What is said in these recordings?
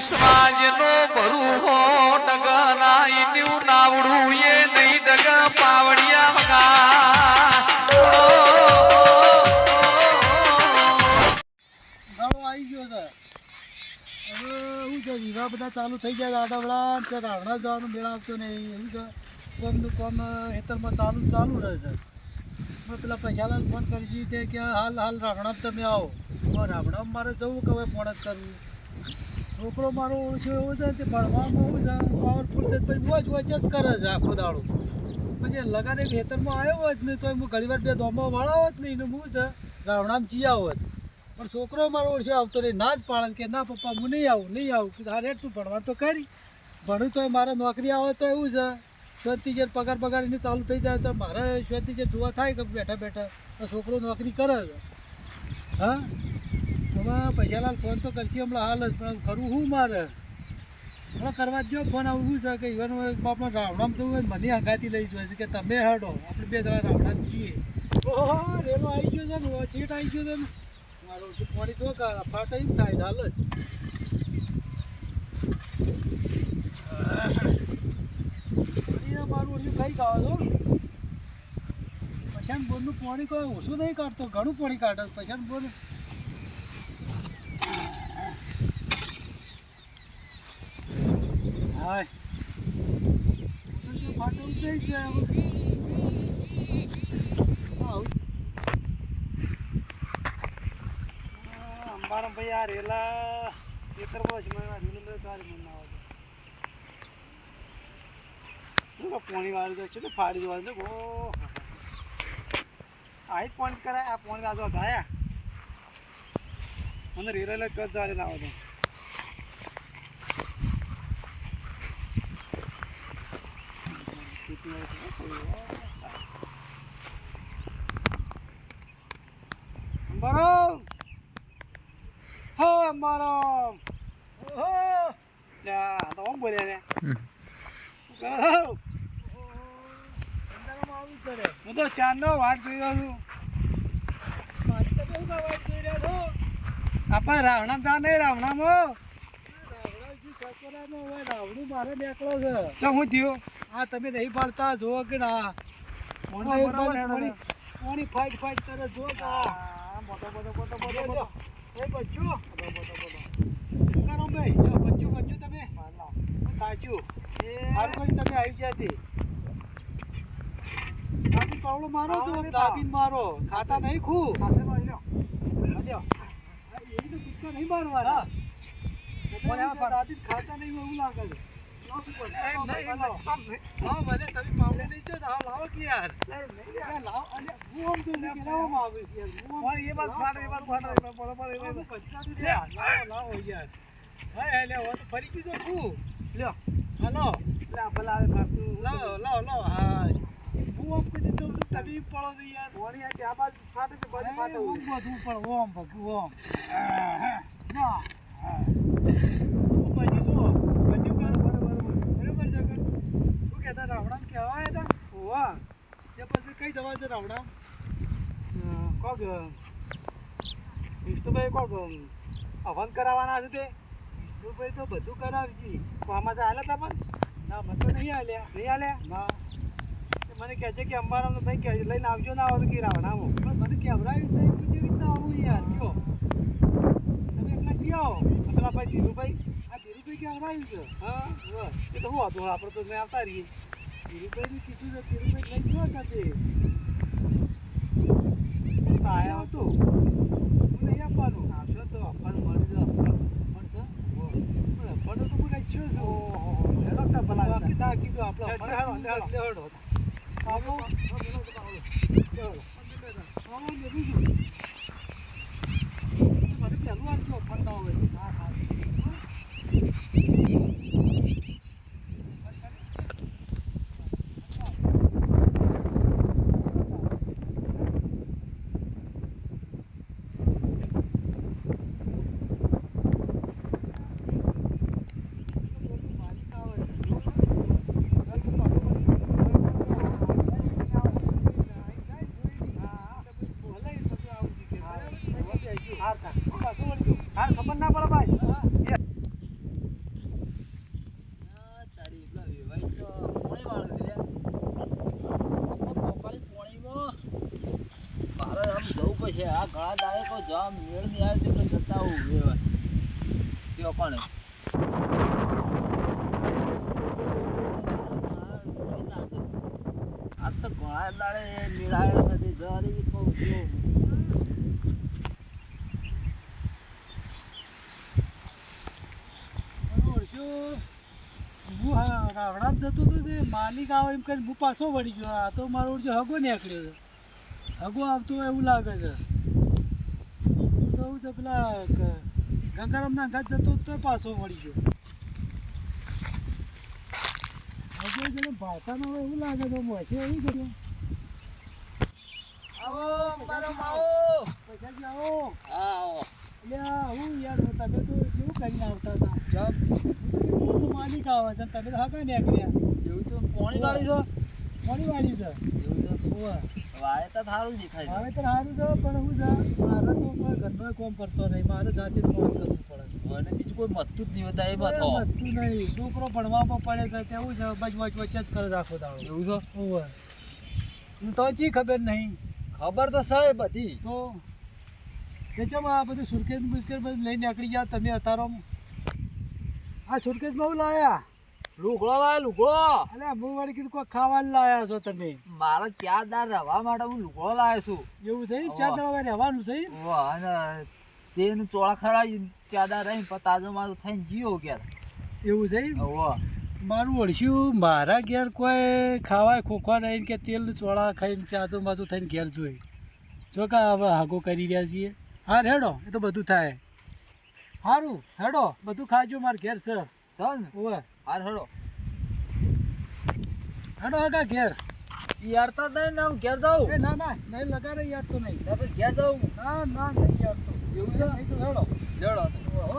વિશ્વાજનો ભરું હો ડગના ઈન્યું નાવડું એ નહીં ડગ પાવડિયા વગા આવી ગયો છે. હવે શું છે વિવાહ બધા ચાલુ થઈ જાય આડાવડા ત્યાં રાવણા જવાનું મેળ આવતો નહીં એવું છે. કોમનું કોમ ખેતરમાં ચાલુ રહેશે. મેં પેલા પૈસાલાલ ફોન કરી તે કે હાલ રાવણા તમે આવો. રાવણા મારે જવું કે હવે ફોન જ કરવું. છોકરો મારો ઓળખ્યો એવો છે તે ભણવામાં એવું છે પાવરફુલ છે પછી વોચ જ કરે છે આખો દાડો. પછી લગાને ખેતરમાં આવ્યો હોત ને તો હું ઘણી વાર બે દોમો વાળા હોત ને એને હું છે રાવણામાં જીયા હોત. પણ છોકરો મારો ઓળખ્યો આવતો રહે ના જ પાડે કે ના પપ્પા હું નહીં આવું હા રેટ તું ભણવા તો કરી ભણું તો મારે નોકરી આવે તો એવું છે સ્વેતીજર પગાર એને ચાલુ થઈ જાય તો મારે સ્વેતીજર જોવા થાય કે બેઠા તો છોકરો નોકરી કરે છે. હા હવે પૈસાલાલ ફોન તો કરશે હમણાં હાલ જ પણ ખરું શું મારે હમણાં કરવા જ જો ફોન આવું છે કે ઇવન આપણે રાવણામાં જવું હોય મને હંગાતી લઈ જોઈએ છે કે તમે હેડો આપણે બે જણા રાવણામાં છીએ. ઓહો રેલો આવી ગયો છે ને ચેટ આવી ગયો છે ને મારો પાણી તો ફાટ એમ થાય હાલ જ. મારું ઓળ્યું કઈ ખાવા છો પૈસાનું બોરનું પાણી કોઈ ઓછું નહીં કાઢતો ઘણું પાણી કાઢે પૈસાનું બોર. હાય ફાટો થઈ ગયો અંબારામ ભાઈ આ રેલા ખેતર બસ મને તારી મન ના આવે પાણી વાળું છે ફાડી દેવાનું છે. આ પોઈન્ટ કરાય આ પોઈન્ટ આજો થાય મને રેલા કદ જારે ના આવે અંબારામ હા અંબારામ તો આમ બોલ્યા ને હું તો ચાંદનો વાટ જોઈ રહ્યો છું. આપણે રાવણામાં જા નહીં રાવણામાં રાવણું મારે નીકળો છે. શું થયું હા તમે નહીં પાડતા જો કે ના પાણી ફાઈટ કરે જો બચ્ચું તમે સાચું સારું કરી તમે આવી જતી પાવડો મારો છો દાબીન મારો ખાતા નહીં ખું નહીં મારવાના દાબીન ખાતા નહીં એવું લાગે છે. ભલે તમે પાવડો નહીં છો લાવો કે યાર લાવો અને હું આમ તો લાવવામાં આવે છે લાવો યાર હા લે તો ફરી ગયું તો શું લ્યો હાલો લાવો હા હું આમ કરી દઉં છું તમે પડો છો યાર ઓણી આ ત્યાં બાજુ ફાટે છે બધું ફાટે ઓમ બધું પણ ઓમ ભગું ઓમ ના પછી જો બધું કર બરોબર જગત શું કહેતા રાવણામ કહેવાય હતા હોવા એ પછી કઈ દવા છે રાવણામ કોક વિષ્ણુભાઈ કોક હવન કરાવવાના છે તે વિષ્ણુભાઈ તો બધું કરાવજી આમાં તો હાલ્યા હતા પણ ના મને તો નહીં હાલ્યા ના મને કહે છે કે અંબારામ ભાઈ કે લઈને આવજો ના આવો કે રાવણામાં પણ મને કહેવરાયું નહીં કેવી રીતના આવું યાર કયો તમે એકલા કયો પેલા ભાઈ ધીરુભાઈ આ ધીરુભાઈ કહેવરાયું છે હા એ તો શું હતું આપણે તો મેં આવતા રહીએ ધીરુભાઈને કીધું છે ધીરુભાઈ લઈ ગયો કાતે આવ્યા હતો હું નહીં આપવાનું આવશો તો આપવાનું મળશે મળશે પણ તો હું રાખ્યો છું હેડો તા ભલા કીધું આપણે હેડો આવો ચાલુ આપજો ફરતા હોય હાર ખબર ના પડે ભાઈ છે આ ઘણા દાડે કોઈ જવા મેળ નહીં આવે તો જતા આવું વેવા त्यो કોણ આ તો ઘણા દાડે મેળ આવ્યો નથી જરી કહું છું રાવડા જતો હતો તે માલિક આવે એમ કરીને હું પાછો વળી ગયો. આ તો મારો ઓળખ્યો હગો નીકળ્યો છે. હગો આવતો હોય એવું લાગે છે. હું તો એવું છે પેલા ગંગારામના ઘાટ જતો તો પાછો વળી ગયો. હગો જેને ભાષાનો હોય એવું લાગે છે. મોસે એવું કર્યું. આવો મારો માવો પૈસાજી આવો. હા આવો એટલે હું યાર તમે તો કેવું કરીને આવતા હતા. જબ તું તો માલિક આવે છે તમે તો હગા નીકળ્યા. એવું તો કોણી વાળી છો કોની વાળી છે? એવું તો હોવે. વાળે તો સારું દેખાય છે વાવેતર સારું છે પણ હું છે મારે તો કોઈ ઘરનો કોમ કરતો નહીં. મારે જાતે જ કોમ કરવું પડે. અને બીજું કોઈ મતું જ નહીં હોતા એમાં તો બધું નહીં. છોકરો ભણવામાં પડે છે તેવું છે બચ વચ્ચે જ કરે છે આખો દાડો. એવું છે હોવે. તો ચી ખબર નહીં ખબર તો છે બધી તો તેમાં આ બધું સુરકેસ બુસ્કેસ બધું લઈને નીકળી ગયા તમે અતારો. આ સુરકેસ બહુ લાયા. લુગડો લાય લુગડો અલે હું વળી કીધું કોઈ ખાવાનું લાયા છો તમે. મારા 4 દાર રહેવા માટે હું લુગડો લાવ્યો છું એવું છે ચાર દાડા રહેવાનું છે. વાહ અને તેનું ચોળા ખરાઈ 4 દાર રહી પણ તાજો મારું થઈને જીવો ગયા એવું છે વાહ મારું ઓળખ્યું મારા ઘેર કોઈ ખાવાય ખોખવા નહીં કે તેલ ચોળા ખાઈને ચાચો માચું થઈને ઘેર જોઈ જો કે હવે હાગો કરી રહ્યા છીએ. હા હેડો એ તો બધું થાય સારું હેડો બધું ખાજો મારે ઘેર છે. ચાલ ને ઓવે હાર હેડો હેડો હગા ઘેર. યાર તો નહીં ને હું ઘેર જાઉં એ ના ના નહીં લગાડે યાર તો નહીં. તો પછી ઘેર જાઉં ના ના નહીં યાર તો એવું છે નહીં તો હેડો. લેડો હો.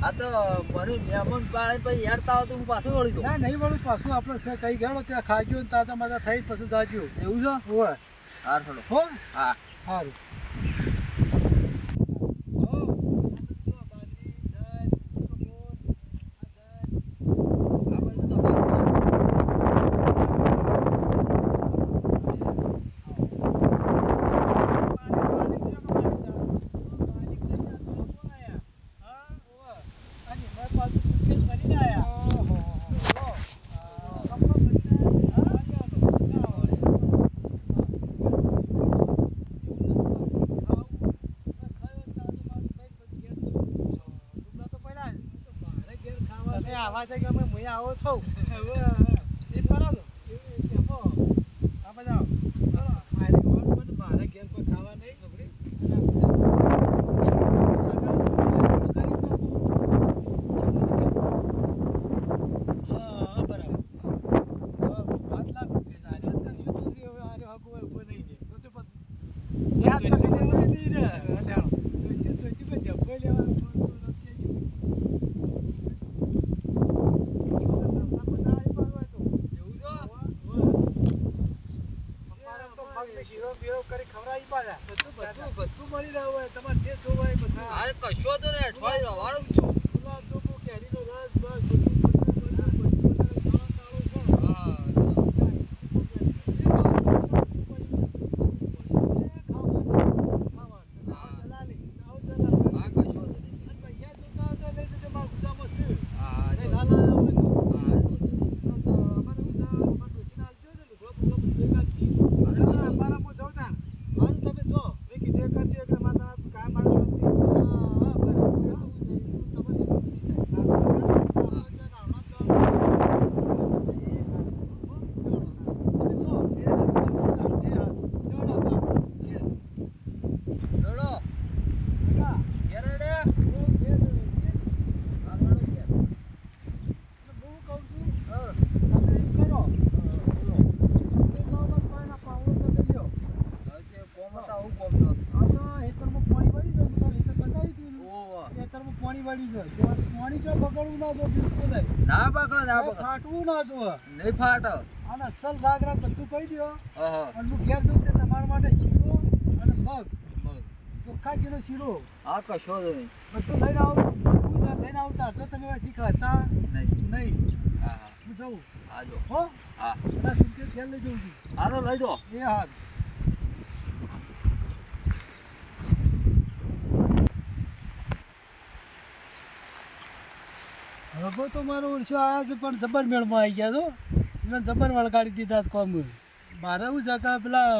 આ તો મને મહેમાન પાડે પછી યારતા હોય તો હું પાછું વળી દઉં ના નહીં વળું પાછું આપણે છે કઈ ગયેલો ત્યાં ખાજો ને તાજા માજા થઈ પછી જાજો. એવું છે ઓવે હાર હેડો હો હા સારું. આ બધું તો આવા છે કે અમે હું આવો છો હવે એ બરાબર આ બધા મારે મારા ઘેર કોઈ ખાવા નહીં ખબરી હા બરાબર 5 લાખ રૂપિયા આર્યત કરશું તો હવે આર્ય હકો ઉભો નહીં છે તો પછી યાદ કરી લેવાનું નહીં ને લેવાનો તો જબ્બો લેવાનું શીરો બીરો કરી ખવડાવી પાછા બધું મળી રહ્યું હોય તમારે જે જોવું હોય બધું. અરે કશો તો ને અઠવાડિયે રહેવાનું જ છું ગુલાબ ચોખ્ખો કેરીનો રસ બસ ના પકડો ના પકડો ફાટવું ના જોવે નહીં ફાટો અને અસલ રાગ રાગ બધું કહી દો હા અને હું ઘેર જઉં તે તમારા માટે શીરો અને મગ ચોખ્ખા જીરો શીરો હા કશો તો નહીં બધું લઈને આવું લઈને આવતા તો તમે હજી ખાતા નહીં નહીં હા હા હું જઉં હા જો હો હા બધા સુરકેસ ઘેર લઈ જઉં છું હાલો લઈ દો એ હા રગો તો મારો ઓળશો આવ્યા છે પણ જબર મેળમાં આવી ગયા છો એને જબર વળગાડી દીધા છે કોમ મારે એવું છે કે પેલા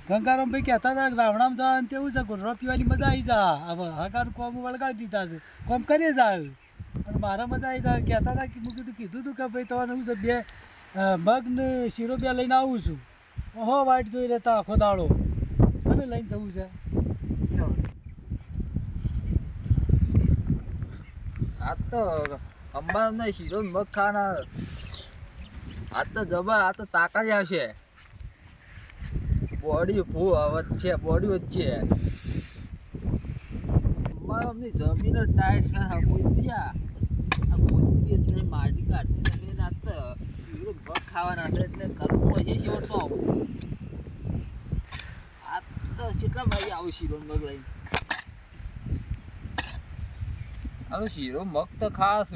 ગંગારામ ભાઈ કહેતા હતા કે રાવણામ જવાનું તેવું છે ગોળરો પીવાની મજા આવી જા હવે હકાનું કોમ વળગાડી દીધા છે કોમ કરીએ જાય અને મારે મજા આવી જાય કહેતા હતા કે મેં કીધું હતું કે ભાઈ તમારે શું છે બે મગ ને શીરો બે લઈને આવું છું હો વાટ જોઈ રહેતા આખો દાડો અને લઈને જવું છે આ તો અંબાને શીરો ને મગ ખાના આ તો જબર આ તો તાકાત આવશે બોડી વચ્ચે બોડી વચ્ચે અમારો અમની જમીન ટાઈટ છે આ મોતી એટલે માટી કાઢતી નથી ને આ તો શીરો મગ ખાવાના છે એટલે કરવું પડશે શેવટ તો આવું આ તો કેટલા વાગે આવું શીરો મગ લઈને હવે શીરો મગ તો ખાસ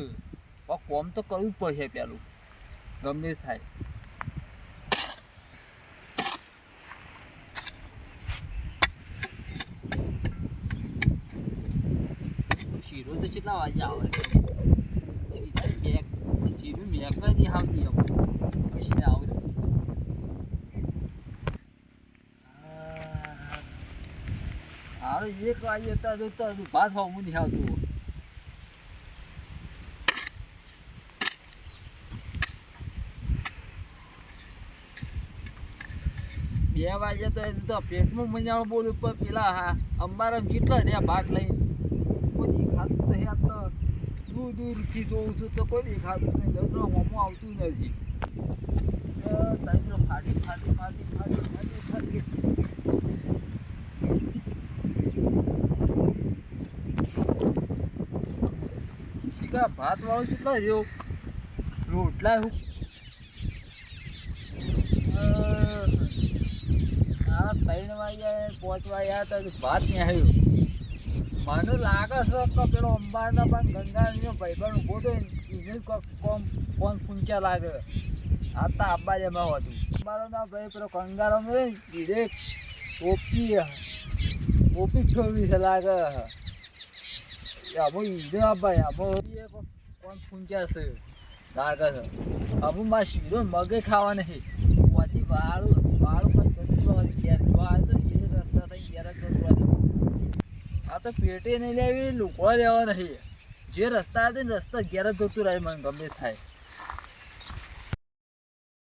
પણ કોમ તો કરવું જ પડશે પેલું ગમે તે થાય શીરો તો કેટલા વાગે આવે શીરો મેકવા નહીં આવતી પછી આવે હારે 1 વાગે હતા તો ભાત ખાવું નહીં આવતું 2 વાગે તો પેટમાં મજામાં બોલું પણ પેલા અંબારા કેટલા ને ભાત લઈને કોઈ દેખાતું નહીં આ તો દૂરથી જોઉં છું તો કોઈ દેખાતું નહીં નજરો હોમું આવતું નથી ફાટી શીખા ભાત વાળું કેટલા રહ્યો રોટલા હું 3 વાગ્યા 5 વાગ્યા તો ભાત નહીં આવ્યું મને લાગે છે કે પેલો અંબાના પણ ગંગાનો ભાઈબંધ ઉભો તો એને કોમ પૂંચા લાગે આ તો આંબા જેમાં હતું અંબાના ભાઈ પેલો કંગારો ધીરે ઓપી ઠોવી છે લાગે આબો ઈદે આંબા આબો કોણ પૂંચા છે લાગે છે આબુ માં શીરો મગે ખાવા નહીં પછી વાળું આ તો પેટે નહીં લેવી લુકવા લેવા નહીં જે રસ્તા હતા ને રસ્તા ઘેર જ જતું રહે મને ગમે થાય